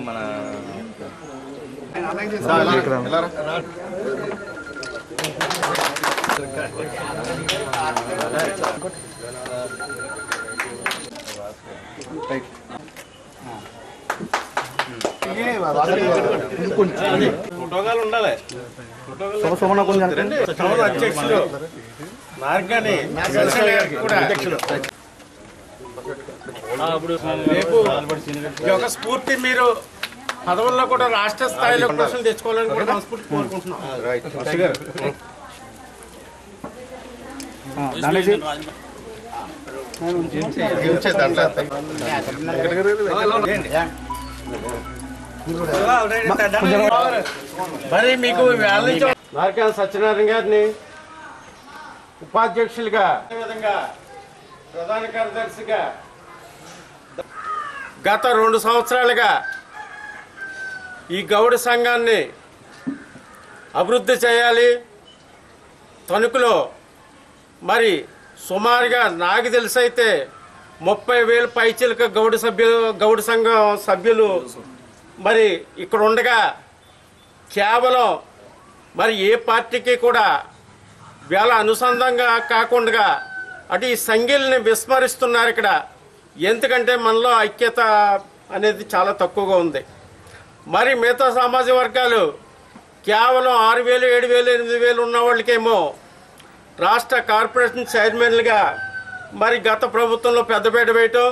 మన ఫోటోలు ఉండాలి. అధ్యక్షుడు మార్గాని రేపు ఒక స్ఫూర్తి మీరు పదవుల్లో కూడా రాష్ట్ర స్థాయిలో ప్రశ్నలు తెచ్చుకోవాలని కూడా మనస్ఫూర్తి కోరుకుంటున్నాం. మరి మీకు మార్గాని సత్యనారాయణ గారిని ఉపాధ్యక్షులుగా, ప్రధాన కార్యదర్శిగా గత 2 సంవత్సరాలుగా ఈ గౌడ సంఘాన్ని అభివృద్ధి చేయాలి. తణుకులో మరి సుమారుగా నాకు తెలిసైతే 30,000 పైచిలక గౌడ సంఘం సభ్యులు మరి ఇక్కడ ఉండగా కేవలం మరి ఏ పార్టీకి కూడా వేళ అనుసంధానంగా కాకుండా అటు ఈ సంఘీల్ని విస్మరిస్తున్నారు ఇక్కడ. ఎందుకంటే మనలో ఐక్యత అనేది చాలా తక్కువగా ఉంది. మరి మిగతా సామాజిక వర్గాలు కేవలం 6,000, 7,000, 8,000 ఉన్న వాళ్ళకేమో రాష్ట్ర కార్పొరేషన్ చైర్మన్లుగా మరి గత ప్రభుత్వంలో పెద్దపీట వేయటం,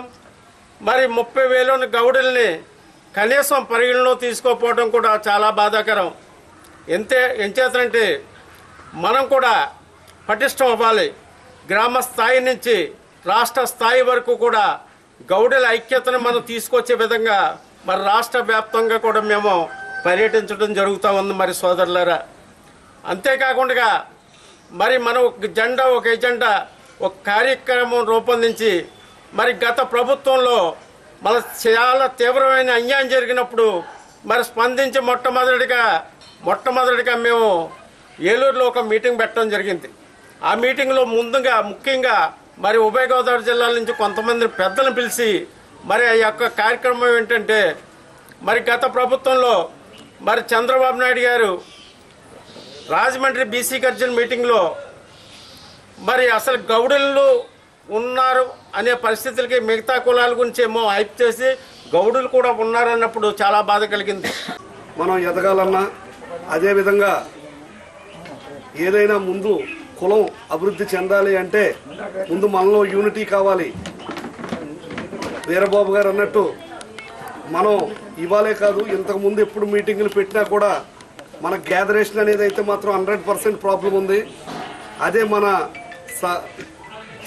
మరి 30,000 గౌడుల్ని కనీసం పరిగణలో తీసుకోకపోవడం కూడా చాలా బాధాకరం. ఎంచేతంటే మనం కూడా పటిష్టం అవ్వాలి. గ్రామ స్థాయి నుంచి రాష్ట్ర స్థాయి వరకు కూడా గౌడుల ఐక్యతను మనం తీసుకొచ్చే విధంగా మరి రాష్ట్ర వ్యాప్తంగా కూడా మేము పర్యటించడం జరుగుతూ ఉంది మరి సోదరులారా. అంతేకాకుండా మరి మనం ఒక జెండా, ఒక ఎజెండా, ఒక కార్యక్రమం రూపొందించి మరి గత ప్రభుత్వంలో మన చాలా తీవ్రమైన అన్యాయం జరిగినప్పుడు మరి స్పందించి మొట్టమొదటిగా మేము ఏలూరులో ఒక మీటింగ్ పెట్టడం జరిగింది. ఆ మీటింగ్లో ముఖ్యంగా మరి ఉభయ గోదావరి జిల్లాల నుంచి కొంతమంది పెద్దలను పిలిచి మరి ఆ యొక్క కార్యక్రమం ఏంటంటే మరి గత ప్రభుత్వంలో మరి చంద్రబాబు నాయుడు గారు రాజమండ్రి బీసీ గర్జన్ మీటింగ్లో మరి అసలు గౌడులు ఉన్నారు అనే పరిస్థితులకి మిగతా కులాల గురించి ఏమో హైప్ చేసి గౌడులు కూడా ఉన్నారన్నప్పుడు చాలా బాధ కలిగింది. మనం ఎదగాలన్నా అదేవిధంగా ఏదైనా ముందు కులం అభివృద్ధి చెందాలి అంటే ముందు మనలో యూనిటీ కావాలి. వీరబాబు గారు అన్నట్టు మనం ఇవాళే కాదు, ఇంతకుముందు ఎప్పుడు మీటింగులు పెట్టినా కూడా మన గ్యాదరేషన్ అనేది అయితే మాత్రం 100% ప్రాబ్లం ఉంది. అదే మన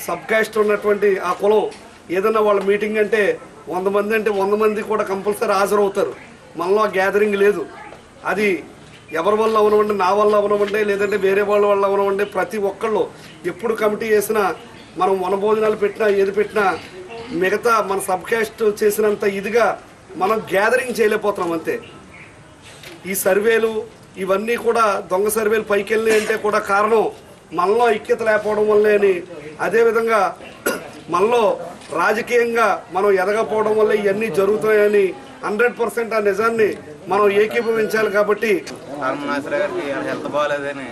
సబ్ కాస్ట్ ఉన్నటువంటి ఆ కులం ఏదన్నా వాళ్ళ మీటింగ్ అంటే 100 మంది అంటే 100 మంది కూడా కంపల్సరీ హాజరవుతారు. మనలో ఆ గ్యాదరింగ్ లేదు. అది ఎవరి వల్ల అవనవండి, నా వల్ల అవనవండి, లేదంటే వేరే వాళ్ళ వల్ల అవనవండి, ప్రతి ఒక్కళ్ళు ఎప్పుడు కమిటీ చేసినా మనం వనభోజనాలు పెట్టినా ఏది పెట్టినా మిగతా మన సబ్ కాస్ట్ చేసినంత ఇదిగా మనం గ్యాదరింగ్ చేయలేకపోతున్నాం అంతే. ఈ సర్వేలు ఇవన్నీ కూడా దొంగ సర్వేలు పైకి వెళ్ళినాయి అంటే కూడా కారణం మనలో ఐక్యత లేకపోవడం వల్లే అని, అదేవిధంగా మనలో రాజకీయంగా మనం ఎదగకపోవడం వల్ల ఇవన్నీ జరుగుతున్నాయని 100% ఆ నిజాన్ని మనం ఏకీభవించాలి. కాబట్టి గారికి హెల్త్ బాగాలేదని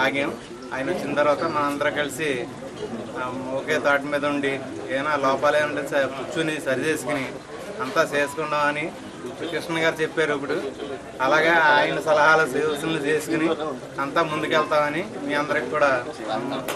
ఆగాం. ఆయన వచ్చిన తర్వాత మనందరం కలిసి ఒకే తాటి మీద ఉండి ఏమైనా లోపాలు ఏమంటే కూర్చుని సరి చేసుకుని అంతా చేసుకుందామని కృష్ణ గారు చెప్పారు. ఇప్పుడు అలాగే ఆయన సలహాలు సూచనలు చేసుకుని అంతా ముందుకెళ్తామని మీ అందరికి కూడా